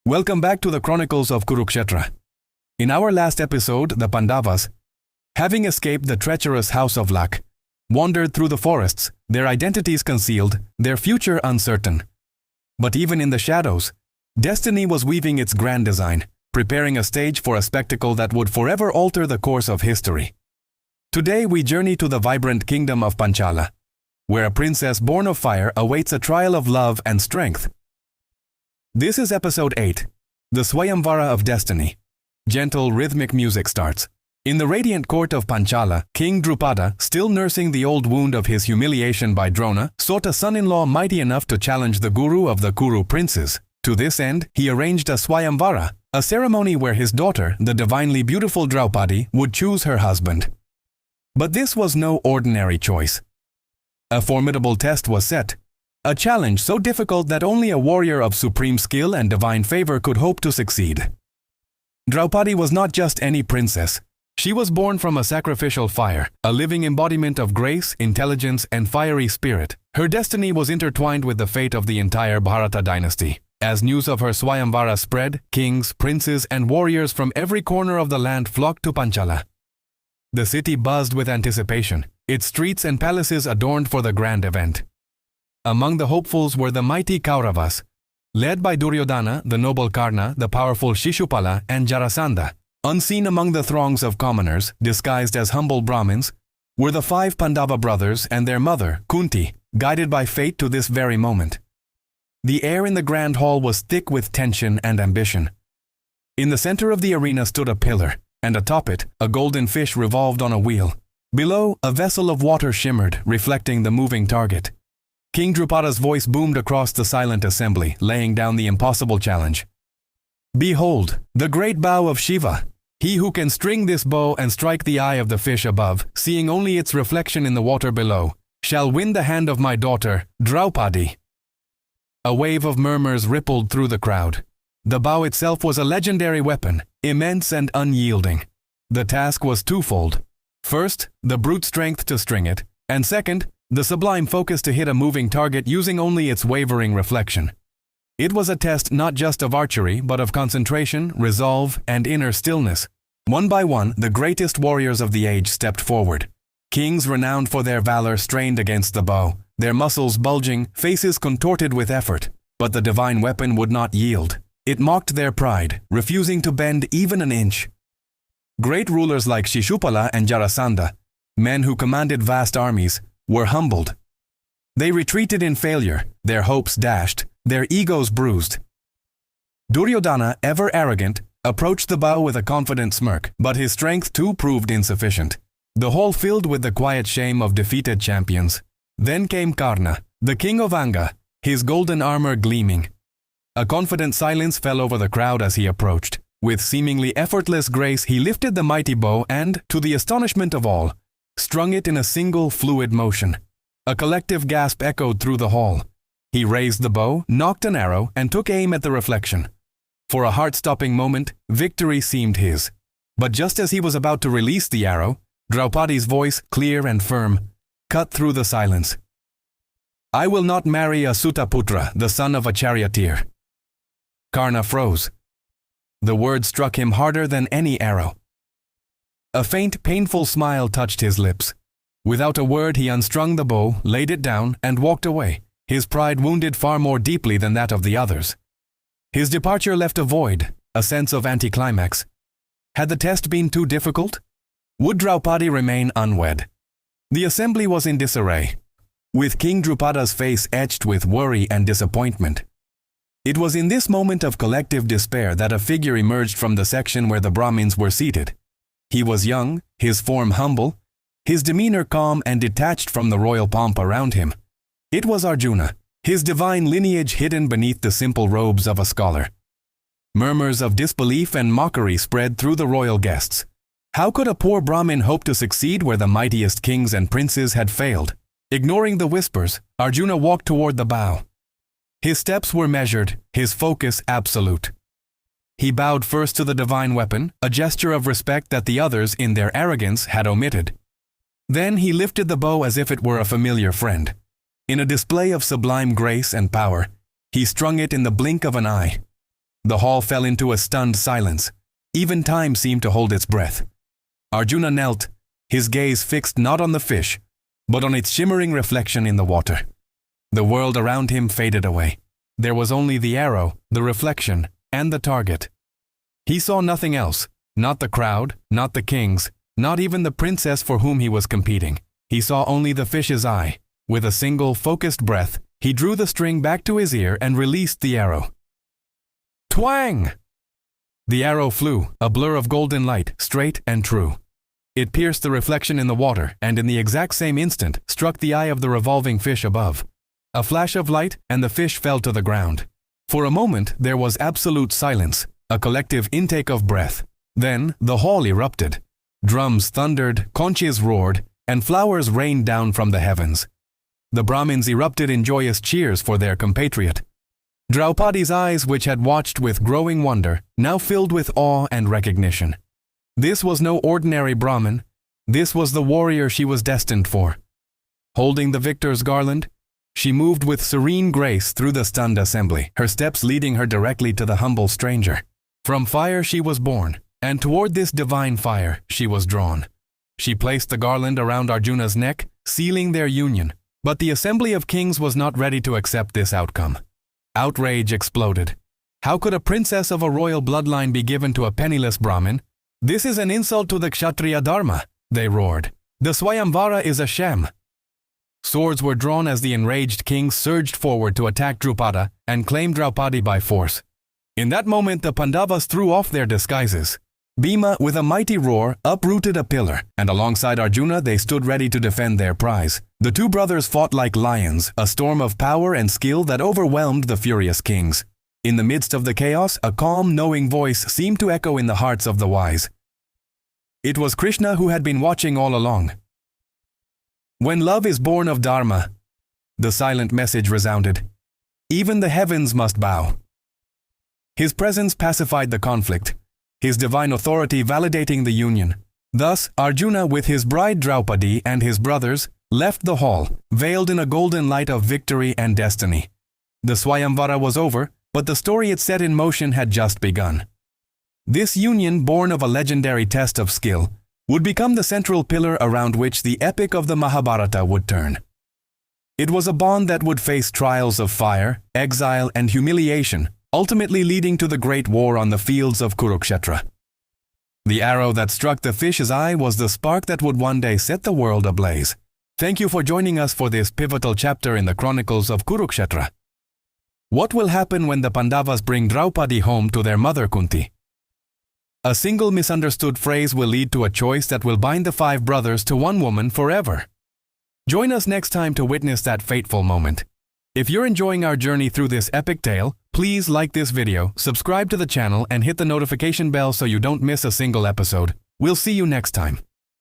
Welcome back to the Chronicles of Kurukshetra. In our last episode, the Pandavas, having escaped the treacherous house of Lak, wandered through the forests, their identities concealed, their future uncertain. But even in the shadows, destiny was weaving its grand design, preparing a stage for a spectacle that would forever alter the course of history. Today we journey to the vibrant kingdom of Panchala, where a princess born of fire awaits a trial of love and strength. This is episode 8, the Swayamvara of Destiny. Gentle rhythmic music starts. In the radiant court of Panchala, King Draupadi, still nursing the old wound of his humiliation by Drona, sought a son-in-law mighty enough to challenge the guru of the Kuru princes. To this end, he arranged a Swayamvara, a ceremony where his daughter, the divinely beautiful Draupadi, would choose her husband. But this was no ordinary choice. A formidable test was set. A challenge so difficult that only a warrior of supreme skill and divine favor could hope to succeed. Draupadi was not just any princess. She was born from a sacrificial fire, a living embodiment of grace, intelligence, and fiery spirit. Her destiny was intertwined with the fate of the entire Bharata dynasty. As news of her Swayamvara spread, kings, princes, and warriors from every corner of the land flocked to Panchala. The city buzzed with anticipation, its streets and palaces adorned for the grand event. Among the hopefuls were the mighty Kauravas, led by Duryodhana, the noble Karna, the powerful Shishupala, and Jarasandha. Unseen among the throngs of commoners, disguised as humble Brahmins, were the 5 Pandava brothers and their mother, Kunti, guided by fate to this very moment. The air in the grand hall was thick with tension and ambition. In the center of the arena stood a pillar, and atop it, a golden fish revolved on a wheel. Below, a vessel of water shimmered, reflecting the moving target. King Draupadi's voice boomed across the silent assembly, laying down the impossible challenge. "Behold, the great bow of Shiva! He who can string this bow and strike the eye of the fish above, seeing only its reflection in the water below, shall win the hand of my daughter, Draupadi." A wave of murmurs rippled through the crowd. The bow itself was a legendary weapon, immense and unyielding. The task was twofold. First, the brute strength to string it, and second, the sublime focus to hit a moving target using only its wavering reflection. It was a test not just of archery, but of concentration, resolve, and inner stillness. One by one, the greatest warriors of the age stepped forward. Kings renowned for their valor strained against the bow, their muscles bulging, faces contorted with effort. But the divine weapon would not yield. It mocked their pride, refusing to bend even an inch. Great rulers like Shishupala and Jarasandha, men who commanded vast armies, were humbled. They retreated in failure, their hopes dashed, their egos bruised. Duryodhana, ever arrogant, approached the bow with a confident smirk, but his strength too proved insufficient. The hall filled with the quiet shame of defeated champions. Then came Karna, the king of Anga, his golden armor gleaming. A confident silence fell over the crowd as he approached. With seemingly effortless grace, he lifted the mighty bow and, to the astonishment of all, strung it in a single fluid motion. A collective gasp echoed through the hall. He raised the bow, knocked an arrow, and took aim at the reflection. For a heart-stopping moment, victory seemed his. But just as he was about to release the arrow, Draupadi's voice, clear and firm, cut through the silence. "I will not marry a Sutaputra, the son of a charioteer." Karna froze. The word struck him harder than any arrow. A faint, painful smile touched his lips. Without a word, he unstrung the bow, laid it down, and walked away, his pride wounded far more deeply than that of the others. His departure left a void, a sense of anticlimax. Had the test been too difficult? Would Draupadi remain unwed? The assembly was in disarray, with King Draupadi's face etched with worry and disappointment. It was in this moment of collective despair that a figure emerged from the section where the Brahmins were seated. He was young, his form humble, his demeanor calm and detached from the royal pomp around him. It was Arjuna, his divine lineage hidden beneath the simple robes of a scholar. Murmurs of disbelief and mockery spread through the royal guests. How could a poor Brahmin hope to succeed where the mightiest kings and princes had failed? Ignoring the whispers, Arjuna walked toward the bow. His steps were measured, his focus absolute. He bowed first to the divine weapon, a gesture of respect that the others, in their arrogance, had omitted. Then he lifted the bow as if it were a familiar friend. In a display of sublime grace and power, he strung it in the blink of an eye. The hall fell into a stunned silence. Even time seemed to hold its breath. Arjuna knelt, his gaze fixed not on the fish, but on its shimmering reflection in the water. The world around him faded away. There was only the arrow, the reflection, and the target. He saw nothing else, not the crowd, not the kings, not even the princess for whom he was competing. He saw only the fish's eye. With a single, focused breath, he drew the string back to his ear and released the arrow. Twang! The arrow flew, a blur of golden light, straight and true. It pierced the reflection in the water and in the exact same instant struck the eye of the revolving fish above. A flash of light and the fish fell to the ground. For a moment there was absolute silence, a collective intake of breath. Then the hall erupted. Drums thundered, conches roared, and flowers rained down from the heavens. The Brahmins erupted in joyous cheers for their compatriot. Draupadi's eyes, which had watched with growing wonder, now filled with awe and recognition. This was no ordinary Brahmin. This was the warrior she was destined for. Holding the victor's garland, she moved with serene grace through the stunned assembly, her steps leading her directly to the humble stranger. From fire she was born, and toward this divine fire she was drawn. She placed the garland around Arjuna's neck, sealing their union, but the assembly of kings was not ready to accept this outcome. Outrage exploded. How could a princess of a royal bloodline be given to a penniless Brahmin? This is an insult to the Kshatriya dharma, they roared. The Swayamvara is a sham. Swords were drawn as the enraged kings surged forward to attack Drupada and claim Draupadi by force. In that moment the Pandavas threw off their disguises. Bhima, with a mighty roar, uprooted a pillar, and alongside Arjuna they stood ready to defend their prize. The two brothers fought like lions, a storm of power and skill that overwhelmed the furious kings. In the midst of the chaos, a calm, knowing voice seemed to echo in the hearts of the wise. It was Krishna who had been watching all along. When love is born of dharma, the silent message resounded. Even the heavens must bow. His presence pacified the conflict, his divine authority validating the union. Thus, Arjuna with his bride Draupadi and his brothers left the hall, veiled in a golden light of victory and destiny. The Swayamvara was over, but the story it set in motion had just begun. This union, born of a legendary test of skill, would become the central pillar around which the epic of the Mahabharata would turn. It was a bond that would face trials of fire, exile, and humiliation, ultimately leading to the great war on the fields of Kurukshetra. The arrow that struck the fish's eye was the spark that would one day set the world ablaze. Thank you for joining us for this pivotal chapter in the Chronicles of Kurukshetra. What will happen when the Pandavas bring Draupadi home to their mother Kunti? A single misunderstood phrase will lead to a choice that will bind the five brothers to one woman forever. Join us next time to witness that fateful moment. If you're enjoying our journey through this epic tale, please like this video, subscribe to the channel, and hit the notification bell so you don't miss a single episode. We'll see you next time.